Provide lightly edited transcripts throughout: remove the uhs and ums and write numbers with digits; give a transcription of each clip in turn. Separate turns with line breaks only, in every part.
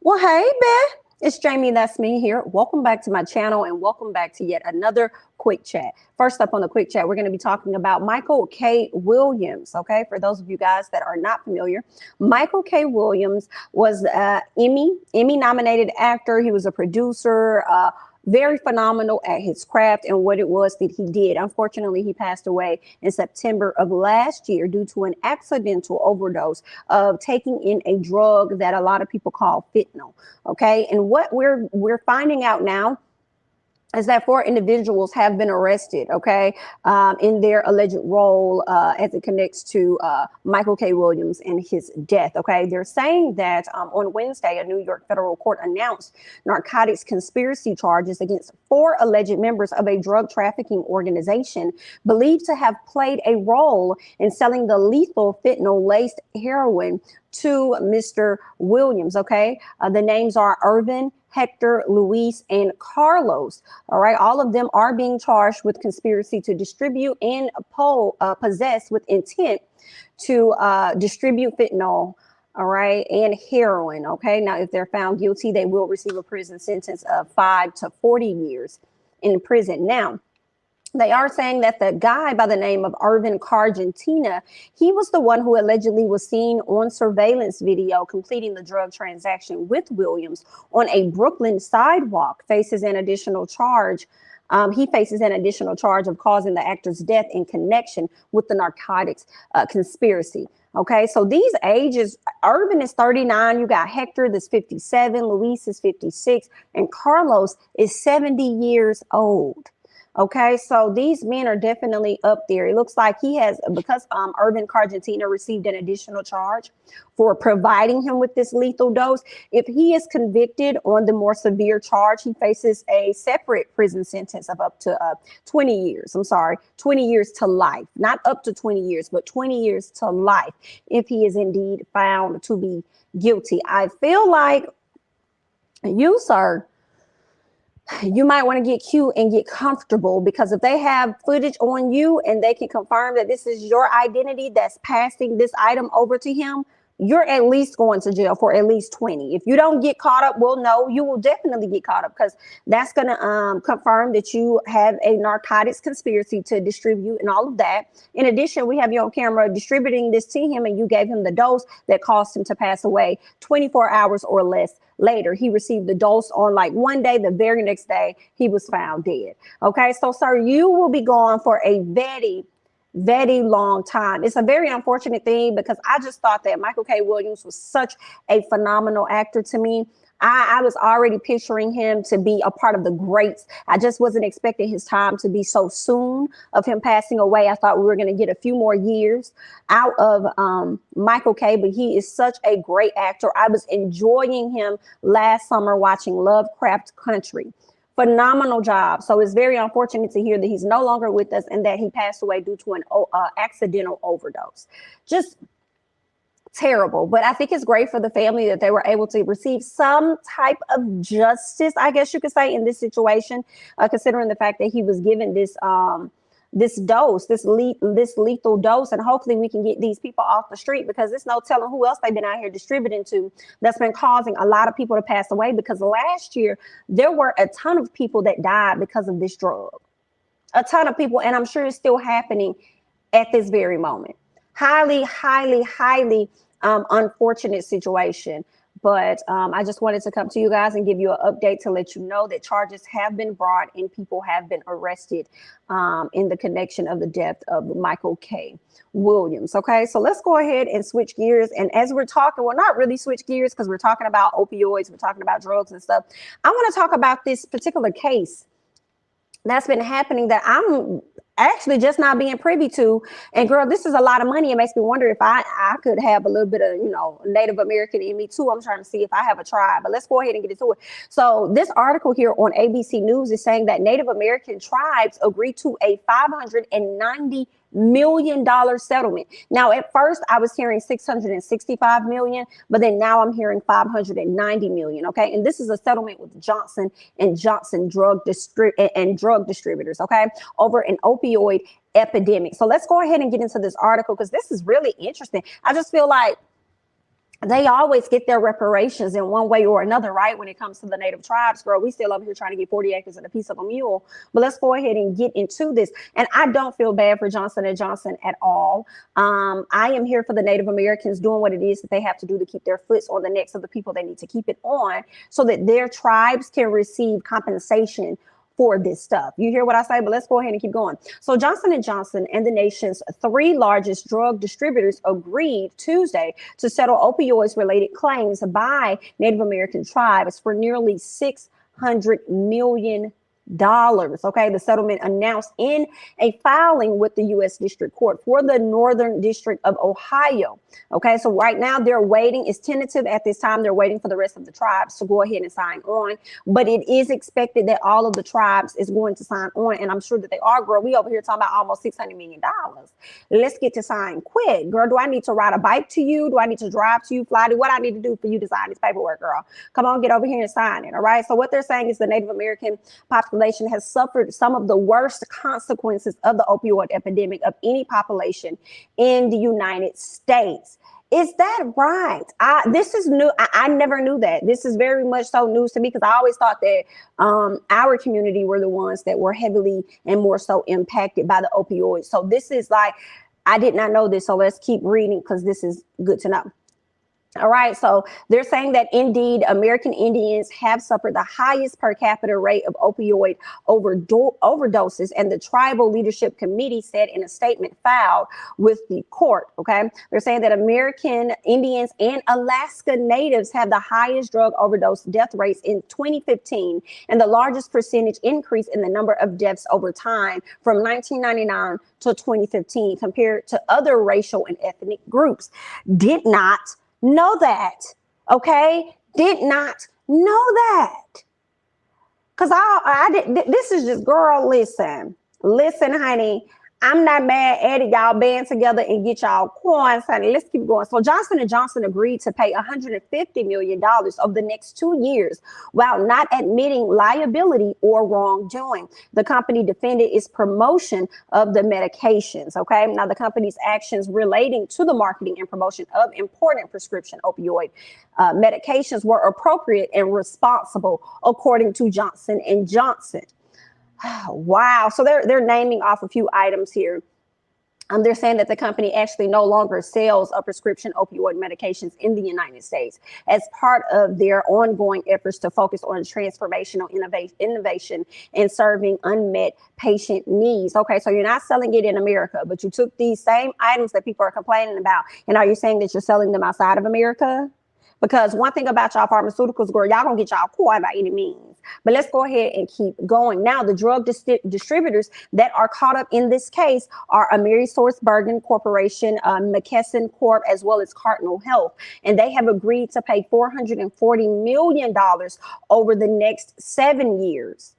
Well, hey, Beth. It's Jamie, that's me here. Welcome back to my channel and welcome back to yet another quick chat. First up on the quick chat, we're going to be talking about Michael K. Williams. Okay, for those of you guys that are not familiar, Michael K. Williams was an Emmy nominated actor. He was a producer, very phenomenal at his craft and what it was that he did. Unfortunately, he passed away in September of last year due to an accidental overdose of taking in a drug that a lot of people call fentanyl. Okay, and what we're finding out now is that 4 individuals have been arrested, okay, in their alleged role as it connects to Michael K. Williams and his death, okay? They're saying that on Wednesday, a New York federal court announced narcotics conspiracy charges against 4 alleged members of a drug trafficking organization believed to have played a role in selling the lethal fentanyl-laced heroin to Mr. Williams, okay? The names are Irvin, Hector, Luis, and Carlos. All right. All of them are being charged with conspiracy to distribute and possess with intent to distribute fentanyl. All right. And heroin. Okay. Now, if they're found guilty, they will receive a prison sentence of 5 to 40 years in prison. Now, they are saying that the guy by the name of Irvin Cargentina, he was the one who allegedly was seen on surveillance video completing the drug transaction with Williams on a Brooklyn sidewalk, faces an additional charge. He faces an additional charge of causing the actor's death in connection with the narcotics conspiracy. Okay, so these ages, Irvin is 39, you got Hector that's 57, Luis is 56, and Carlos is 70 years old. Okay, so these men are definitely up there. It looks like he has, because Irvin Cargentina received an additional charge for providing him with this lethal dose. If he is convicted on the more severe charge, he faces a separate prison sentence of up to 20 years. I'm sorry, 20 years to life, not up to 20 years, but 20 years to life if he is indeed found to be guilty. I feel like you, sir, you might want to get cute and get comfortable, because if they have footage on you and they can confirm that this is your identity that's passing this item over to him, you're at least going to jail for at least 20. If you don't get caught up, well, no, you will definitely get caught up, because that's going to confirm that you have a narcotics conspiracy to distribute and all of that. In addition, we have you on camera distributing this to him, and you gave him the dose that caused him to pass away 24 hours or less later. He received the dose on like one day. The very next day, he was found dead. Okay, so sir, you will be gone for a very long time. It's a very unfortunate thing, because I just thought that Michael K. Williams was such a phenomenal actor to me. I was already picturing him to be a part of the greats. I just wasn't expecting his time to be so soon of him passing away. I thought we were going to get a few more years out of Michael K., but he is such a great actor. I was enjoying him last summer watching Lovecraft Country. Phenomenal job. So it's very unfortunate to hear that he's no longer with us and that he passed away due to an accidental overdose. Just terrible. But I think it's great for the family that they were able to receive some type of justice, I guess you could say, in this situation, considering the fact that he was given this this lethal dose, and hopefully we can get these people off the street, because there's no telling who else they've been out here distributing to that's been causing a lot of people to pass away, because last year there were a ton of people that died because of this drug. A ton of people, and I'm sure it's still happening at this very moment. Highly unfortunate situation. But I just wanted to come to you guys and give you an update to let you know that charges have been brought and people have been arrested in the connection of the death of Michael K. Williams. Okay, so let's go ahead and switch gears. And as we're talking, well, not really switch gears, because we're talking about opioids, we're talking about drugs and stuff. I want to talk about this particular case that's been happening that I'm actually just not being privy to. And girl, this is a lot of money. It makes me wonder if I could have a little bit of, Native American in me too. I'm trying to see if I have a tribe, but let's go ahead and get into it. So this article here on ABC News is saying that Native American tribes agreed to a $590 million settlement. Now, at first I was hearing 665 million, but then now I'm hearing 590 million. Okay. And this is a settlement with Johnson & Johnson drug distributors. Okay. Over an opioid epidemic. So let's go ahead and get into this article, because this is really interesting. I just feel like they always get their reparations in one way or another, right? When it comes to the native tribes, girl, we still over here trying to get 40 acres and a piece of a mule. But let's go ahead and get into this. And I don't feel bad for Johnson & Johnson at all. I am here for the Native Americans doing what it is that they have to do to keep their foots on the necks of the people they need to keep it on so that their tribes can receive compensation for this stuff. You hear what I say? But let's go ahead and keep going. So Johnson & Johnson and the nation's 3 largest drug distributors agreed Tuesday to settle opioids related claims by Native American tribes for nearly $600 million. Okay, the settlement announced in a filing with the U.S. District Court for the Northern District of Ohio. Okay, so right now they're waiting. It's tentative at this time. They're waiting for the rest of the tribes to go ahead and sign on. But it is expected that all of the tribes is going to sign on, and I'm sure that they are. Girl, we over here talking about almost $600 million. Let's get to sign quick, girl. Do I need to ride a bike to you? Do I need to drive to you? Fly to you? What I need to do for you to sign this paperwork, girl? Come on, get over here and sign it. All right. So what they're saying is the Native American population has suffered some of the worst consequences of the opioid epidemic of any population in the United States. Is that right? This is new. I never knew that. This is very much so news to me because I always thought that our community were the ones that were heavily and more so impacted by the opioids. So this is like, I did not know this. So let's keep reading because this is good to know. All right, so they're saying that indeed American Indians have suffered the highest per capita rate of opioid overdoses, and the Tribal Leadership Committee said in a statement filed with the court. Okay, they're saying that American Indians and Alaska Natives have the highest drug overdose death rates in 2015, and the largest percentage increase in the number of deaths over time from 1999 to 2015 compared to other racial and ethnic groups. Did not know that. Okay, did not know that. Cause I did. This is just, girl, listen, honey. I'm not mad at it. Y'all band together and get y'all coins, honey. Let's keep going. So Johnson & Johnson agreed to pay $150 million over the next 2 years while not admitting liability or wrongdoing. The company defended its promotion of the medications. Okay. Now the company's actions relating to the marketing and promotion of important prescription opioid medications were appropriate and responsible, according to Johnson & Johnson. Wow. So they're naming off a few items here. They're saying that the company actually no longer sells prescription opioid medications in the United States as part of their ongoing efforts to focus on transformational innovation and serving unmet patient needs. Okay, so you're not selling it in America, but you took these same items that people are complaining about, and are you saying that you're selling them outside of America? Because one thing about y'all pharmaceuticals, girl, y'all gonna get y'all coin by any means. But let's go ahead and keep going. Now, the drug distributors that are caught up in this case are AmerisourceBergen Corporation, McKesson Corp, as well as Cardinal Health. And they have agreed to pay $440 million over the next 7 years.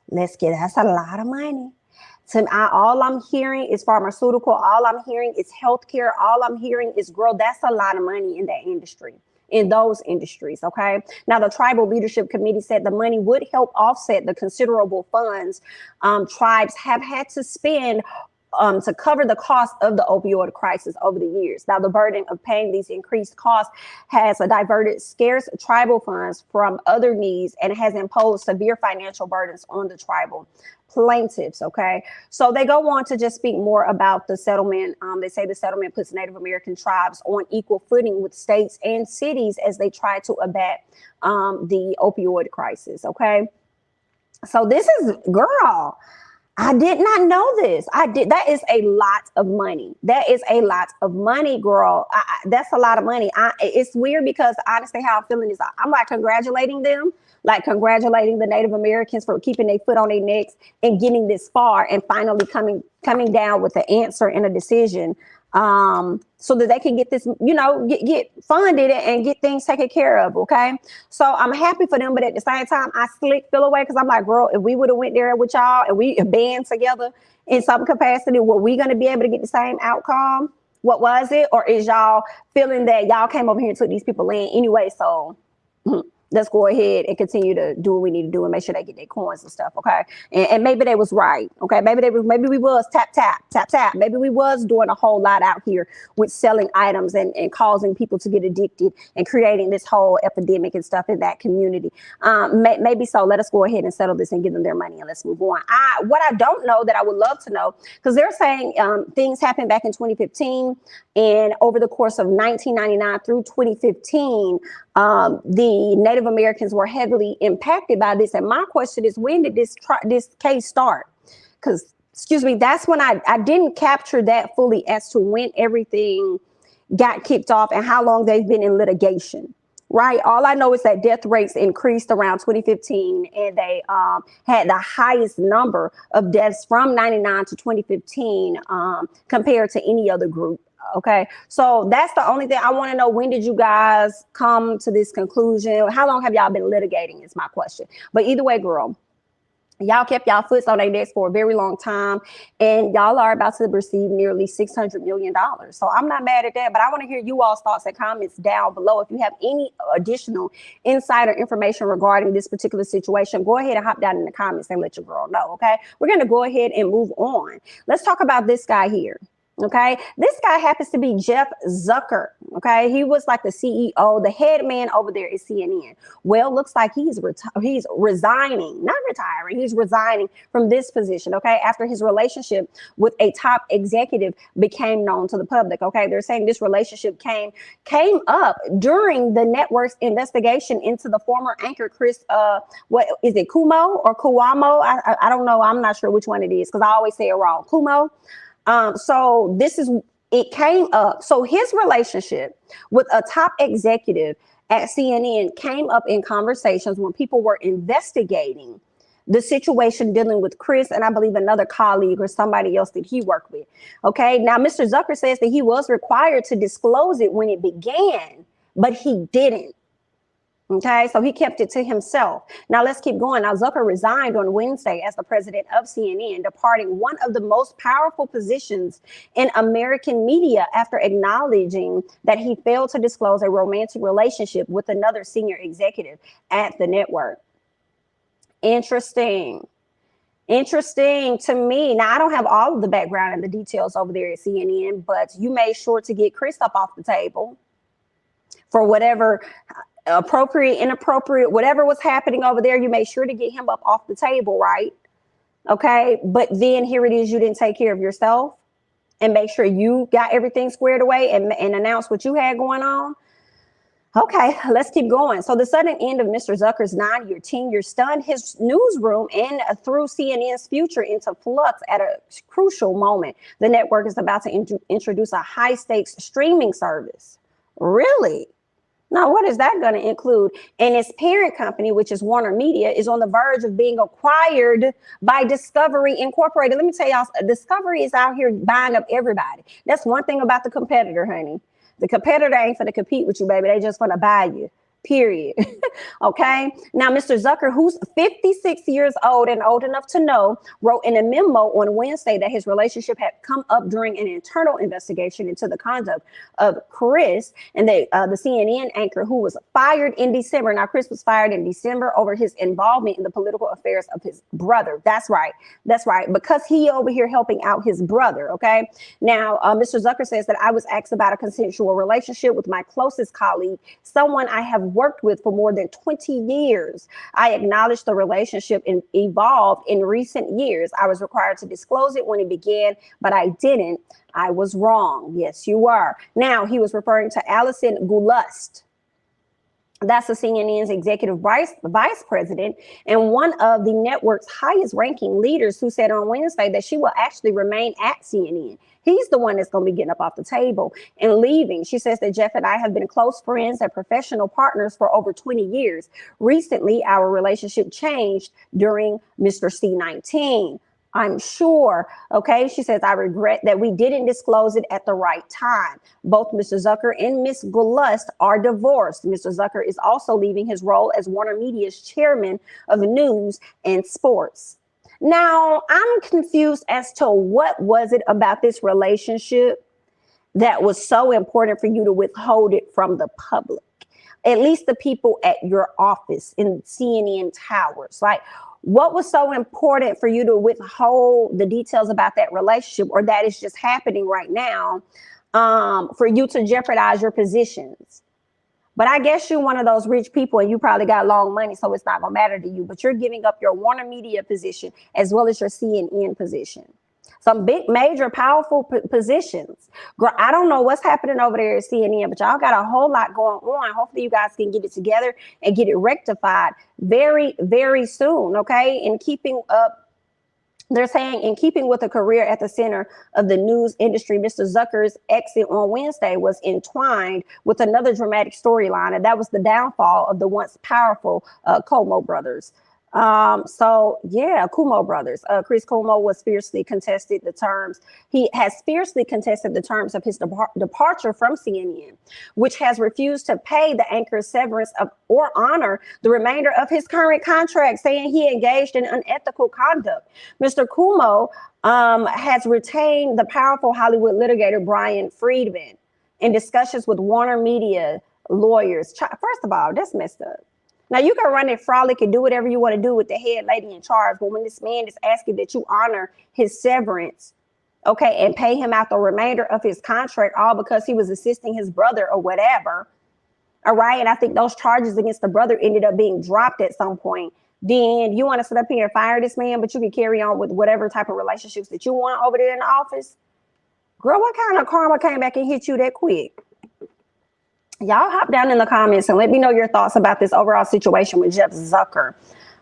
That's a lot of money. All I'm hearing is pharmaceutical. All I'm hearing is healthcare. All I'm hearing is, girl, that's a lot of money in that industry, in those industries. Okay. Now, the Tribal Leadership Committee said the money would help offset the considerable funds tribes have had to spend to cover the cost of the opioid crisis over the years. Now, the burden of paying these increased costs has diverted scarce tribal funds from other needs and has imposed severe financial burdens on the tribal plaintiffs. Okay, so they go on to just speak more about the settlement. They say the settlement puts Native American tribes on equal footing with states and cities as they try to abate the opioid crisis. Okay, so this is, girl, I did not know this. That is a lot of money. That is a lot of money, girl. That's a lot of money. It's weird because honestly, how I'm feeling is I'm like congratulating them, like congratulating the Native Americans for keeping their foot on their necks and getting this far and finally coming down with an answer and a decision. So that they can get this, get funded and get things taken care of. Okay. So I'm happy for them. But at the same time, I feel away because I'm like, girl, if we would have went there with y'all and we band together in some capacity, were we going to be able to get the same outcome? What was it? Or is y'all feeling that y'all came over here and took these people in anyway? So let's go ahead and continue to do what we need to do and make sure they get their coins and stuff, okay? And maybe they was right, okay? Maybe we was tap. Maybe we was doing a whole lot out here with selling items and causing people to get addicted and creating this whole epidemic and stuff in that community. Maybe so. Let us go ahead and settle this and give them their money and let's move on. What I don't know that I would love to know, because they're saying things happened back in 2015, and over the course of 1999 through 2015, the Native Americans were heavily impacted by this. And my question is, when did this case start? Because, excuse me, that's when I didn't capture that fully as to when everything got kicked off and how long they've been in litigation. Right. All I know is that death rates increased around 2015, and they had the highest number of deaths from 99 to 2015 compared to any other group. OK, so that's the only thing I want to know. When did you guys come to this conclusion? How long have y'all been litigating is my question. But either way, girl, y'all kept y'all foot on their necks for a very long time, and y'all are about to receive nearly $600 million. So I'm not mad at that, but I want to hear you all's thoughts and comments down below. If you have any additional insider information regarding this particular situation, go ahead and hop down in the comments and let your girl know. OK, we're going to go ahead and move on. Let's talk about this guy here. OK, this guy happens to be Jeff Zucker. OK, he was like the CEO, the head man over there at CNN. Well, looks like he's resigning, not retiring. He's resigning from this position. OK, after his relationship with a top executive became known to the public. OK, they're saying this relationship came up during the network's investigation into the former anchor Chris. What is it, Cuomo or Cuomo? I don't know. I'm not sure which one it is because I always say it wrong. Cuomo. So it came up. So his relationship with a top executive at CNN came up in conversations when people were investigating the situation dealing with Chris and I believe another colleague or somebody else that he worked with. OK, now Mr. Zucker says that he was required to disclose it when it began, but he didn't. OK, so he kept it to himself. Now let's keep going. Now Zucker resigned on Wednesday as the president of CNN, departing one of the most powerful positions in American media after acknowledging that he failed to disclose a romantic relationship with another senior executive at the network. Interesting to me. Now, I don't have all of the background and the details over there at CNN, but you made sure to get Chris up off the table for whatever appropriate, inappropriate, whatever was happening over there. You made sure to get him up off the table, right? OK, but then here it is. You didn't take care of yourself and make sure you got everything squared away and announce what you had going on. OK, let's keep going. So the sudden end of Mr. Zucker's 9-year tenure stunned his newsroom and threw CNN's future into flux at a crucial moment. The network is about to introduce a high-stakes streaming service. Really? Now, what is that going to include? And its parent company, which is Warner Media, is on the verge of being acquired by Discovery Incorporated. Let me tell y'all, Discovery is out here buying up everybody. That's one thing about the competitor, honey. The competitor ain't going to compete with you, baby. They just going to buy you. Period. OK. Now, Mr. Zucker, who's 56 years old and old enough to know, wrote in a memo on Wednesday that his relationship had come up during an internal investigation into the conduct of Chris and the CNN anchor who was fired in December. Now, Chris was fired in December over his involvement in the political affairs of his brother. That's right. That's right. Because he over here helping out his brother. OK. Now, Mr. Zucker says that I was asked about a consensual relationship with my closest colleague, someone I have worked with for more than 20 years. I acknowledge the relationship evolved in recent years. I was required to disclose it when it began, but I didn't. I was wrong. Yes, you were. Now, he was referring to Allison Goulust. That's the CNN's executive vice president and one of the network's highest ranking leaders, who said on Wednesday that she will actually remain at CNN. He's the one that's going to be getting up off the table and leaving. She says that Jeff and I have been close friends and professional partners for over 20 years. Recently, our relationship changed during Mr. C-19. I'm sure. OK, she says, I regret that we didn't disclose it at the right time. Both Mr. Zucker and Miss Goulust are divorced. Mr. Zucker is also leaving his role as Warner Media's chairman of news and sports. Now, I'm confused as to what was it about this relationship that was so important for you to withhold it from the public. at least the people at your office in CNN Towers? Like, what was so important for you to withhold the details about that relationship, or that is just happening right now, for you to jeopardize your positions? But I guess you're one of those rich people and you probably got long money, so it's not going to matter to you. But you're giving up your Warner Media position as well as your CNN position. Some big, major, powerful positions. Girl, I don't know what's happening over there at CNN, but y'all got a whole lot going on. Hopefully you guys can get it together and get it rectified very, very soon, okay? In keeping up, they're saying, in keeping with a career at the center of the news industry, Mr. Zucker's exit on Wednesday was entwined with another dramatic storyline, and that was the downfall of the once powerful Cuomo brothers. So yeah, Cuomo brothers. Chris Cuomo was fiercely contested the terms. He has fiercely contested the terms of his departure from CNN, which has refused to pay the anchor's severance or honor the remainder of his current contract, saying he engaged in unethical conduct. Mr. Cuomo has retained the powerful Hollywood litigator Brian Friedman in discussions with Warner Media lawyers. First of all, that's messed up. Now, you can run it frolic and do whatever you want to do with the head lady in charge, but when this man is asking that you honor his severance, okay, and pay him out the remainder of his contract, all because he was assisting his brother or whatever, all right, and I think those charges against the brother ended up being dropped at some point, then you want to sit up here and fire this man, but you can carry on with whatever type of relationships that you want over there in the office? Girl, what kind of karma came back and hit you that quick? Y'all hop down in the comments and let me know your thoughts about this overall situation with Jeff Zucker.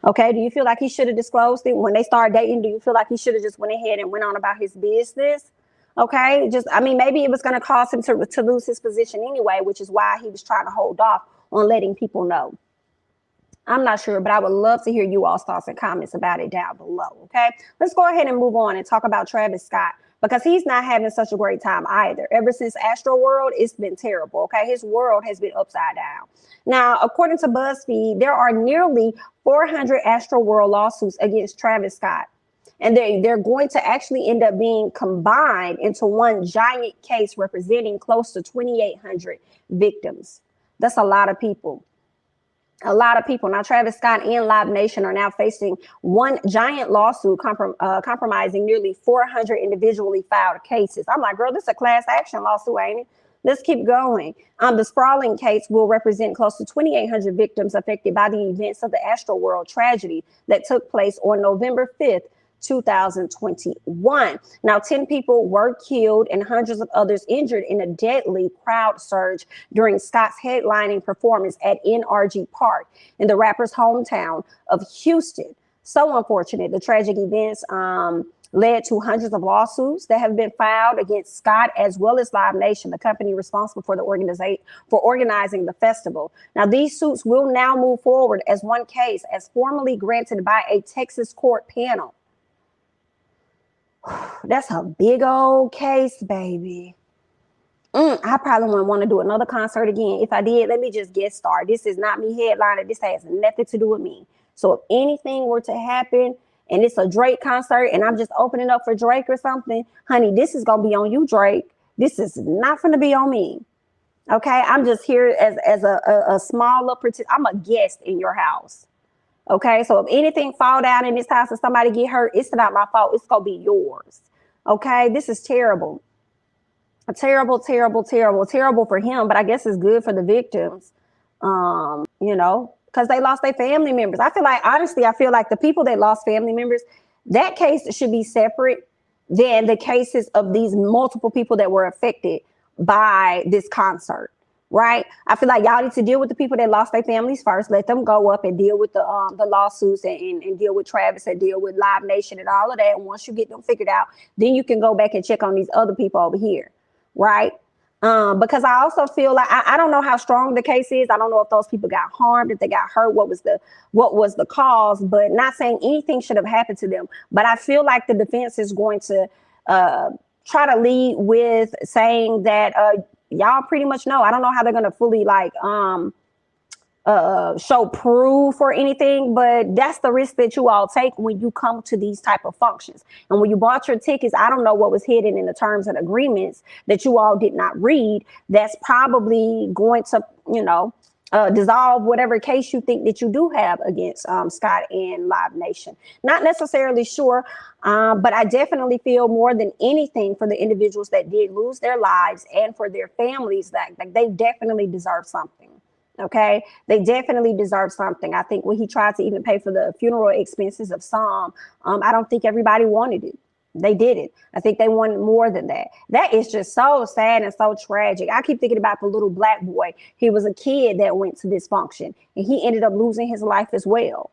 Okay, do you feel like he should have disclosed it when they started dating? Do you feel like he should have just went ahead and went on about his business? Okay, I mean, maybe it was going to cause him to lose his position anyway, which is why he was trying to hold off on letting people know. I'm not sure, but I would love to hear you all's thoughts and comments about it down below. Okay, let's go ahead and move on and talk about Travis Scott, because he's not having such a great time either. Ever since Astroworld, it's been terrible, okay? His world has been upside down. Now, according to BuzzFeed, there are nearly 400 Astroworld lawsuits against Travis Scott, and they're going to actually end up being combined into one giant case representing close to 2,800 victims. That's a lot of people. A lot of people. Now, Travis Scott and Live Nation are now facing one giant lawsuit compromising nearly 400 individually filed cases. I'm like, girl, this is a class action lawsuit, ain't it? Let's keep going. The sprawling case will represent close to 2,800 victims affected by the events of the Astroworld tragedy that took place on November 5th, 2021. Now, 10 people were killed and hundreds of others injured in a deadly crowd surge during Scott's headlining performance at NRG Park in the rapper's hometown of Houston. So unfortunate. The tragic events led to hundreds of lawsuits that have been filed against Scott as well as Live Nation, the company responsible for organizing the festival. Now, these suits will now move forward as one case, as formally granted by a Texas court panel. That's a big old case, baby. I probably wouldn't want to do another concert again. If I did, let me just get started. This is not me headlining. This has nothing to do with me. So if anything were to happen and it's a Drake concert and I'm just opening up for Drake or something, honey, this is going to be on you, Drake. This is not going to be on me. Okay, I'm just here as a small little, I'm a guest in your house. Okay, so if anything fall down in this house and somebody get hurt, it's not my fault. It's gonna be yours. Okay, this is terrible. Terrible, terrible, terrible, terrible for him. But I guess it's good for the victims, you know, because they lost their family members. I feel like, honestly, I feel like the people that lost family members, that case should be separate than the cases of these multiple people that were affected by this concert. Right. I feel like y'all need to deal with the people that lost their families first. Let them go up and deal with the lawsuits and deal with Travis and deal with Live Nation and all of that. And once you get them figured out, then you can go back and check on these other people over here. Right. Because I also feel like I don't know how strong the case is. I don't know if those people got harmed, if they got hurt, what was the cause, but not saying anything should have happened to them. But I feel like the defense is going to try to lead with saying that y'all pretty much know. I don't know how they're going to fully show proof or anything, but that's the risk that you all take when you come to these type of functions. And when you bought your tickets, I don't know what was hidden in the terms and agreements that you all did not read. That's probably going to, you know, dissolve whatever case you think that you do have against Scott and Live Nation. Not necessarily sure, but I definitely feel more than anything for the individuals that did lose their lives and for their families that they definitely deserve something. Okay, they definitely deserve something. I think when he tried to even pay for the funeral expenses of some, I don't think everybody wanted it. They did it. I think they wanted more than that. That is just so sad and so tragic. I keep thinking about the little black boy. He was a kid that went to this function and he ended up losing his life as well.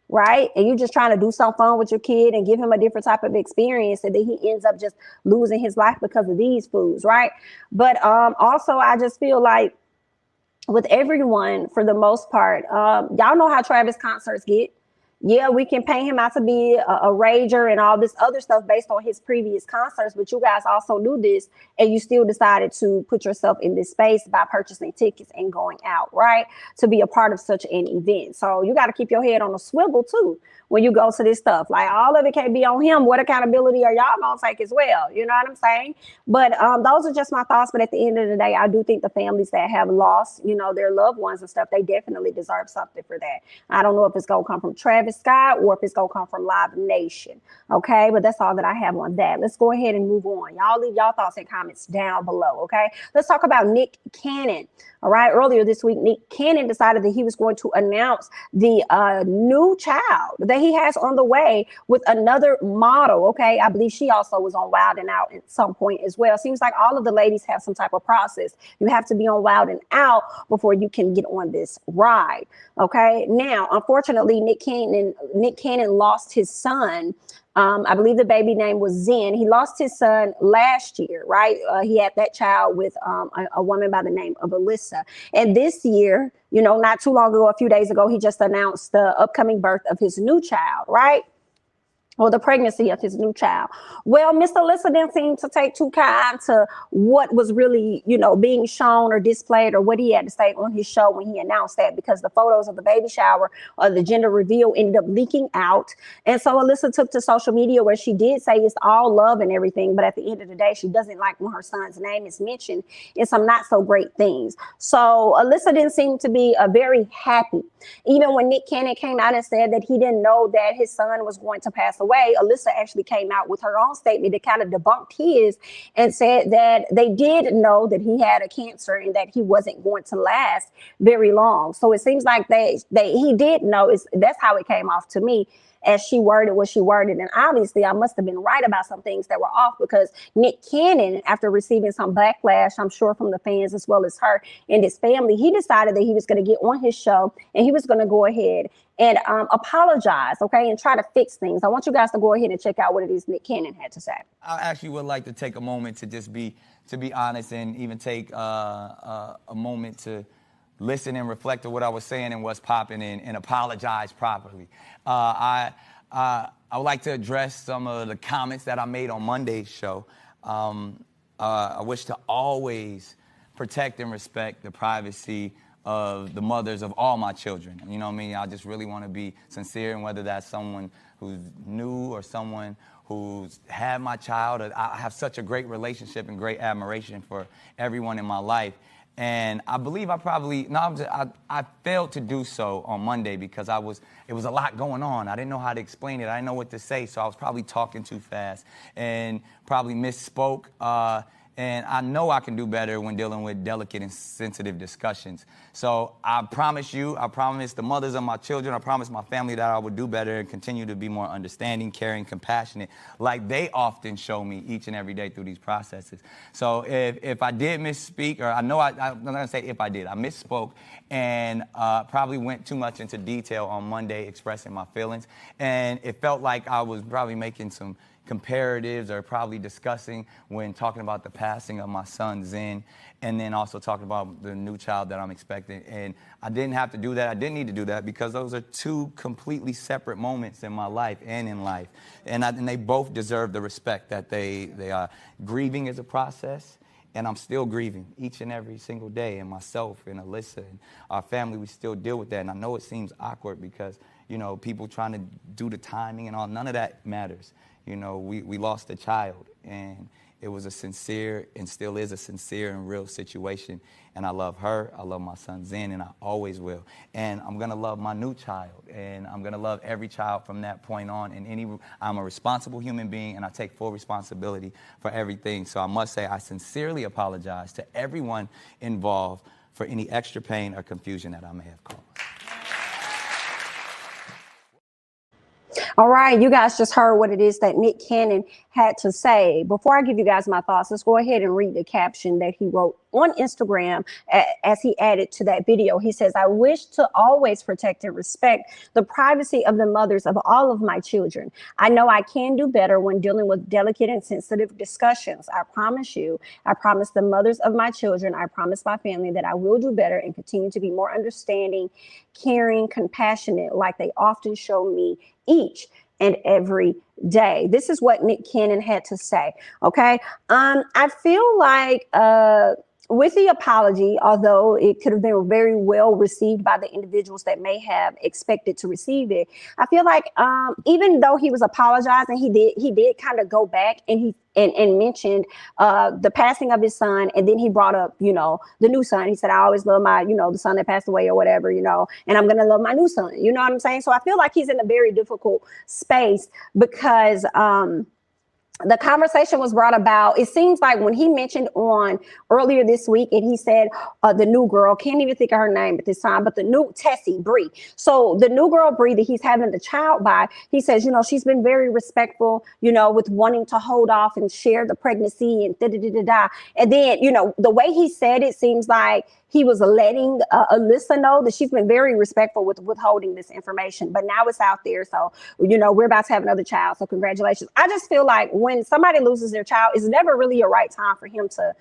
Right. And you're just trying to do some fun with your kid and give him a different type of experience. And then he ends up just losing his life because of these foods. Right. But also, I just feel like with everyone, for the most part, y'all know how Travis concerts get. Yeah, we can paint him out to be a rager and all this other stuff based on his previous concerts, but you guys also knew this and you still decided to put yourself in this space by purchasing tickets and going out, right, to be a part of such an event. So you got to keep your head on a swivel too when you go to this stuff. Like, all of it can't be on him. What accountability are y'all gonna take as well? You know what I'm saying? But those are just my thoughts. But at the end of the day, I do think the families that have lost, their loved ones and stuff, they definitely deserve something for that. I don't know if it's gonna come from Travis Scott or if it's gonna come from Live Nation. Okay, but that's all that I have on that. Let's go ahead and move on. Y'all leave y'all thoughts and comments down below. Okay, let's talk about Nick Cannon. All right, earlier this week, Nick Cannon decided that he was going to announce the new child that he has on the way with another model. Okay, I believe she also was on Wild and Out at some point as well. Seems like all of the ladies have some type of process. You have to be on Wild and Out before you can get on this ride. Okay, now unfortunately, Nick Cannon lost his son. I believe the baby name was Zen. He lost his son last year, right? He had that child with a woman by the name of Alyssa. And this year, not too long ago, a few days ago, he just announced the upcoming birth of his new child, right? Or the pregnancy of his new child. Well, Miss Alyssa didn't seem to take too kind to what was really, being shown or displayed or what he had to say on his show when he announced that, because the photos of the baby shower or the gender reveal ended up leaking out. And so Alyssa took to social media where she did say it's all love and everything. But at the end of the day, she doesn't like when her son's name is mentioned in some not so great things. So Alyssa didn't seem to be very happy. Even when Nick Cannon came out and said that he didn't know that his son was going to pass away, Alyssa actually came out with her own statement that kind of debunked his and said that they did know that he had a cancer and that he wasn't going to last very long. So it seems like he did know. That's how it came off to me, as she worded what she worded. And obviously I must have been right about some things that were off, because Nick Cannon, after receiving some backlash, I'm sure from the fans as well as her and his family, he decided that he was going to get on his show and he was going to go ahead and apologize, okay, and try to fix things. I want you guys to go ahead and check out what it is Nick Cannon had to say.
I actually would like to take a moment to just be honest, and even take a moment to listen and reflect on what I was saying and what's popping and apologize properly. I would like to address some of the comments that I made on Monday's show. I wish to always protect and respect the privacy of the mothers of all my children. You know what I mean? I just really want to be sincere, and whether that's someone who's new or someone who's had my child, I have such a great relationship and great admiration for everyone in my life. And I believe I failed to do so on Monday because it was a lot going on. I didn't know how to explain it. I didn't know what to say, so I was probably talking too fast and probably misspoke. And I know I can do better when dealing with delicate and sensitive discussions. So I promise the mothers of my children, I promise my family that I would do better and continue to be more understanding, caring, compassionate, like they often show me each and every day through these processes. So if I did misspeak, or I'm not gonna say if I did, I misspoke and probably went too much into detail on Monday expressing my feelings. And it felt like I was probably making some comparatives or probably discussing when talking about the passing of my son Zen, and then also talking about the new child that I'm expecting. And I didn't have to do that. I didn't need to do that because those are two completely separate moments in my life and in life. And they both deserve the respect that they are. Grieving is a process, and I'm still grieving each and every single day. And myself and Alyssa and our family, we still deal with that. And I know it seems awkward because, people trying to do the timing and all, none of that matters. We lost a child, and It was a sincere and still is a sincere and real situation. And I love her. I love my son Zen, and I always will. And I'm going to love my new child. And I'm going to love every child from that point on. And I'm a responsible human being, and I take full responsibility for everything. So I must say I sincerely apologize to everyone involved for any extra pain or confusion that I may have caused.
All right, you guys just heard what it is that Nick Cannon had to say. Before I give you guys my thoughts, let's go ahead and read the caption that he wrote on Instagram as he added to that video. He says, I wish to always protect and respect the privacy of the mothers of all of my children. I know I can do better when dealing with delicate and sensitive discussions. I promise you, I promise the mothers of my children, I promise my family that I will do better and continue to be more understanding, caring, compassionate, like they often show me each and every day. This is what Nick Cannon had to say. Okay. I feel like with the apology, although it could have been very well received by the individuals that may have expected to receive it, I feel like even though he was apologizing, he did kind of go back and mentioned the passing of his son, and then he brought up, the new son. He said, I always love my, the son that passed away or whatever, and I'm gonna love my new son. You know what I'm saying? So I feel like he's in a very difficult space because the conversation was brought about. It seems like when he mentioned on earlier this week, and he said the new girl, can't even think of her name at this time, but the new Tessie Bree. So the new girl Bree that he's having the child by, he says, she's been very respectful, with wanting to hold off and share the pregnancy and da-da-da-da-da. And then, the way he said it seems like he was letting Alyssa know that she's been very respectful with withholding this information, but now it's out there. So, we're about to have another child. So congratulations. I just feel like when somebody loses their child, it's never really a right time for him to,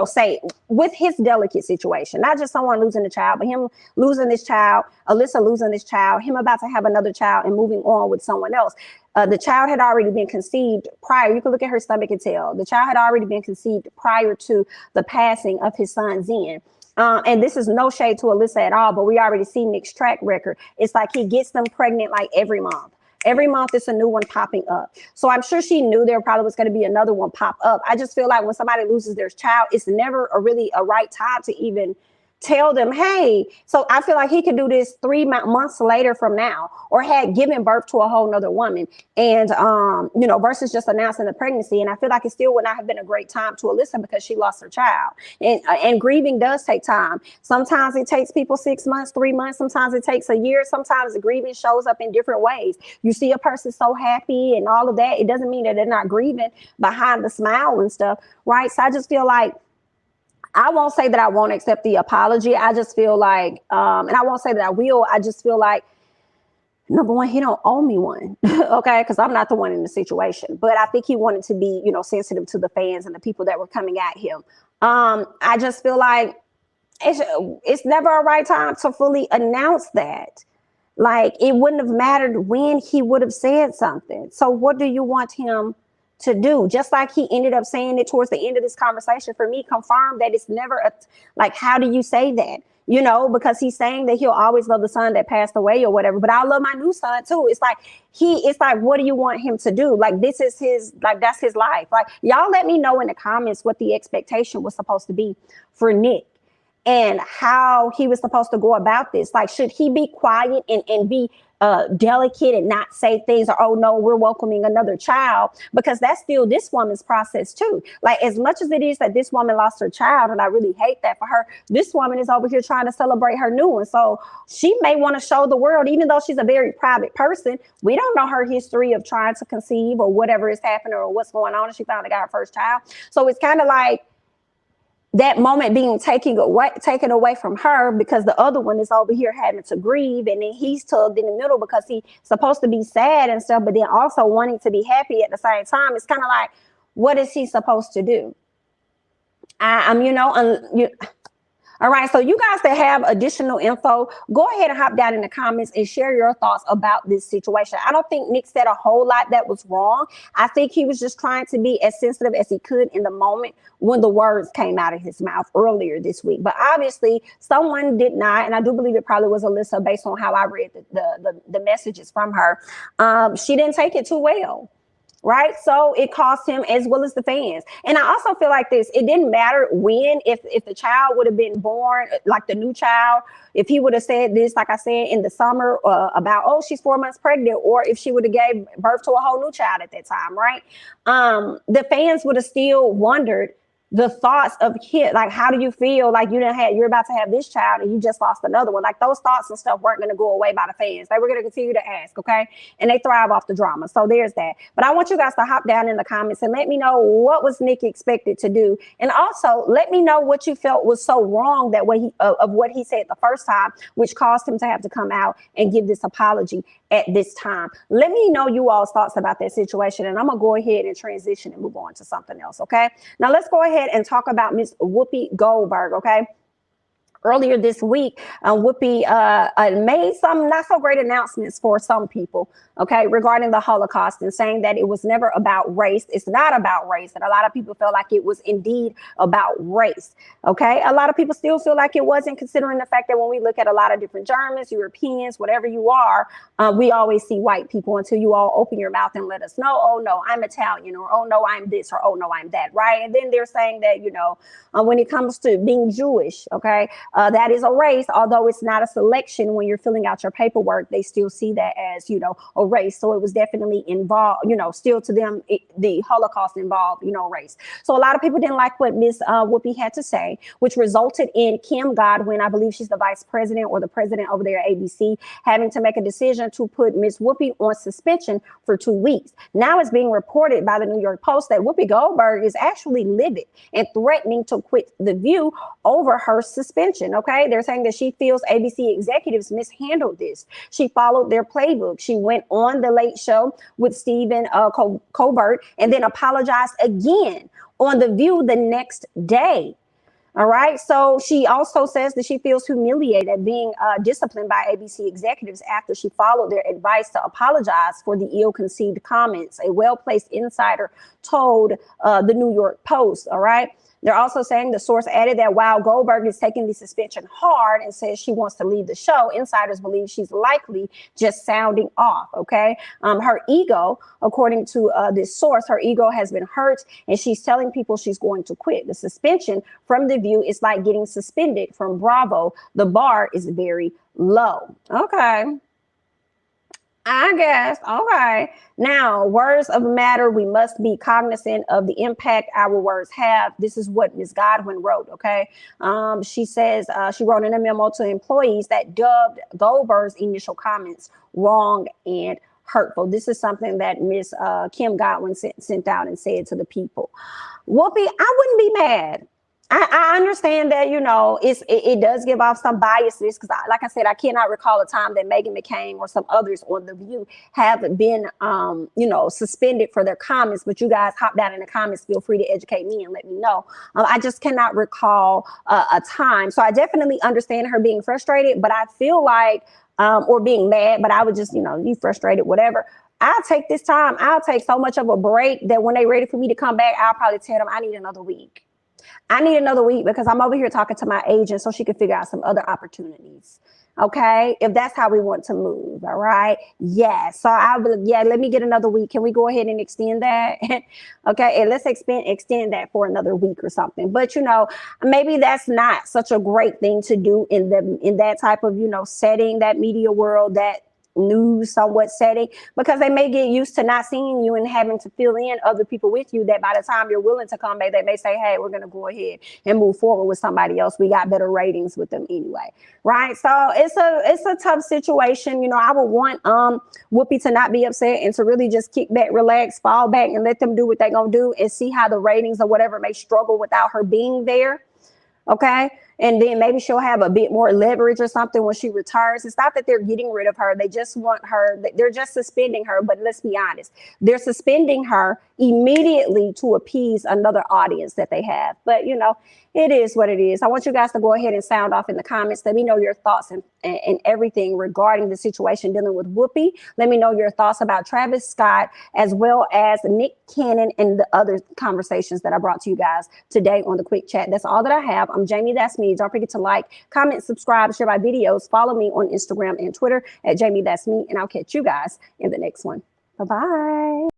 say with his delicate situation, not just someone losing a child, but him losing this child, Alyssa losing this child, him about to have another child and moving on with someone else. The child had already been conceived prior. You can look at her stomach and tell the child had already been conceived prior to the passing of his son, Zen. And this is no shade to Alyssa at all, but we already see Nick's track record. It's like he gets them pregnant like every month. Every month it's a new one popping up. So I'm sure she knew there probably was going to be another one pop up. I just feel like when somebody loses their child, it's never really a right time to even tell them, hey. So I feel like he could do this 3 months later from now, or had given birth to a whole nother woman, and versus just announcing the pregnancy. And I feel like it still would not have been a great time to Alyssa because she lost her child, and grieving does take time. Sometimes it takes people 6 months, 3 months. Sometimes it takes a year. Sometimes the grieving shows up in different ways. You see a person so happy and all of that, it doesn't mean that they're not grieving behind the smile and stuff, right? So I just feel like, I won't say that I won't accept the apology. I just feel like, and I won't say that I will. I just feel like, number one, he don't owe me one, okay? Because I'm not the one in the situation. But I think he wanted to be, sensitive to the fans and the people that were coming at him. I just feel like it's never a right time to fully announce that. Like, it wouldn't have mattered when he would have said something. So what do you want him to do? Just like he ended up saying it towards the end of this conversation, for me, confirmed that it's never how do you say that? Because he's saying that he'll always love the son that passed away or whatever, but I love my new son too. It's like, what do you want him to do? Like, this is his, that's his life. Like, y'all let me know in the comments what the expectation was supposed to be for Nick and how he was supposed to go about this. Like, should he be quiet and be delicate and not say things, or, oh no, we're welcoming another child? Because that's still this woman's process too. Like, as much as it is that this woman lost her child, and I really hate that for her, this woman is over here trying to celebrate her new one. So she may want to show the world, even though she's a very private person, we don't know her history of trying to conceive or whatever is happening or what's going on, and she finally got her first child. So it's kind of like that moment being taken away from her, because the other one is over here having to grieve, and then he's tugged in the middle because he's supposed to be sad and stuff, but then also wanting to be happy at the same time. It's kind of like, what is he supposed to do? All right, so you guys that have additional info, go ahead and hop down in the comments and share your thoughts about this situation. I don't think Nick said a whole lot that was wrong. I think he was just trying to be as sensitive as he could in the moment when the words came out of his mouth earlier this week. But obviously someone did not, and I do believe it probably was Alyssa based on how I read the messages from her. She didn't take it too well. right? So it cost him as well as the fans. And I also feel like this, it didn't matter when, if the child would have been born, like the new child, if he would have said this, like I said, in the summer about, oh, she's 4 months pregnant, or if she would have gave birth to a whole new child at that time, right? The fans would have still wondered the thoughts of kid, like, how do you feel like you're about to have this child and you just lost another one? Like, those thoughts and stuff weren't going to go away by the fans. They were going to continue to ask, okay? And they thrive off the drama. So there's that. But I want you guys to hop down in the comments and let me know, what was Nick expected to do? And also let me know what you felt was so wrong that way of what he said the first time, which caused him to have to come out and give this apology at this time. Let me know you all's thoughts about that situation, and I'm gonna go ahead and transition and move on to something else. Okay, now let's go ahead and talk about Miss Whoopi Goldberg. Okay, earlier this week, Whoopi made some not so great announcements for some people, okay, regarding the Holocaust, and saying that it was never about race. It's not about race. And a lot of people felt like it was indeed about race, okay? A lot of people still feel like it wasn't, considering the fact that when we look at a lot of different Germans, Europeans, whatever you are, we always see white people until you all open your mouth and let us know, oh, no, I'm Italian, or oh, no, I'm this, or oh, no, I'm that, right? And then they're saying that, you know, when it comes to being Jewish, okay, that is a race, although it's not a selection. When you're filling out your paperwork, they still see that as, you know, a race. So it was definitely involved, you know, still to them, the Holocaust involved, you know, race. So a lot of people didn't like what Miss Whoopi had to say, which resulted in Kim Godwin, I believe she's the vice president or the president over there at ABC, having to make a decision to put Miss Whoopi on suspension for 2 weeks. Now it's being reported by the New York Post that Whoopi Goldberg is actually livid and threatening to quit The View over her suspension. Okay, they're saying that she feels ABC executives mishandled this. She followed their playbook. She went on The Late Show with Stephen Colbert and then apologized again on The View the next day. All right. So she also says that she feels humiliated being disciplined by ABC executives after she followed their advice to apologize for the ill-conceived comments. A well-placed insider told the New York Post. All right. They're also saying, the source added that while Goldberg is taking the suspension hard and says she wants to leave the show, insiders believe she's likely just sounding off. Okay. Her ego, according to this source, her ego has been hurt and she's telling people she's going to quit. The suspension from The View is like getting suspended from Bravo. The bar is very low. Okay. I guess. Okay. Now, words of matter. We must be cognizant of the impact our words have. This is what Ms. Godwin wrote. Okay. She says she wrote in a memo to employees that dubbed Goldberg's initial comments wrong and hurtful. This is something that Ms. Kim Godwin sent out and said to the people. Whoopi, I wouldn't be mad. I understand that, you know, it does give off some biases because, like I said, I cannot recall a time that Meghan McCain or some others on The View have been, you know, suspended for their comments. But you guys hop down in the comments. Feel free to educate me and let me know. I just cannot recall a time. So I definitely understand her being frustrated, but I feel like, or being mad, but I would just, you know, be frustrated, whatever. I'll take this time. I'll take so much of a break that when they're ready for me to come back, I'll probably tell them I need another week. I need another week because I'm over here talking to my agent so she can figure out some other opportunities. Okay, if that's how we want to move. All right. Yeah. So I will. Yeah. Let me get another week. Can we go ahead and extend that? Okay. And let's extend that for another week or something. But you know, maybe that's not such a great thing to do in that type of, you know, setting, that media world, that news somewhat setting, because they may get used to not seeing you and having to fill in other people with you, that by the time you're willing to come back, they may say, hey, we're going to go ahead and move forward with somebody else. We got better ratings with them anyway. Right. So it's a tough situation. You know, I would want Whoopi to not be upset and to really just kick back, relax, fall back and let them do what they're going to do and see how the ratings or whatever may struggle without her being there. Okay. And then maybe she'll have a bit more leverage or something when she returns. It's not that they're getting rid of her. They just want her. They're just suspending her. But let's be honest. They're suspending her immediately to appease another audience that they have. But, you know, it is what it is. I want you guys to go ahead and sound off in the comments. Let me know your thoughts and everything regarding the situation dealing with Whoopi. Let me know your thoughts about Travis Scott, as well as Nick Cannon and the other conversations that I brought to you guys today on the Quick Chat. That's all that I have. I'm Jamie. That's me. Don't forget to like, comment, subscribe, share my videos. Follow me on Instagram and Twitter at Jamie. That's me. And I'll catch you guys in the next one. Bye-bye.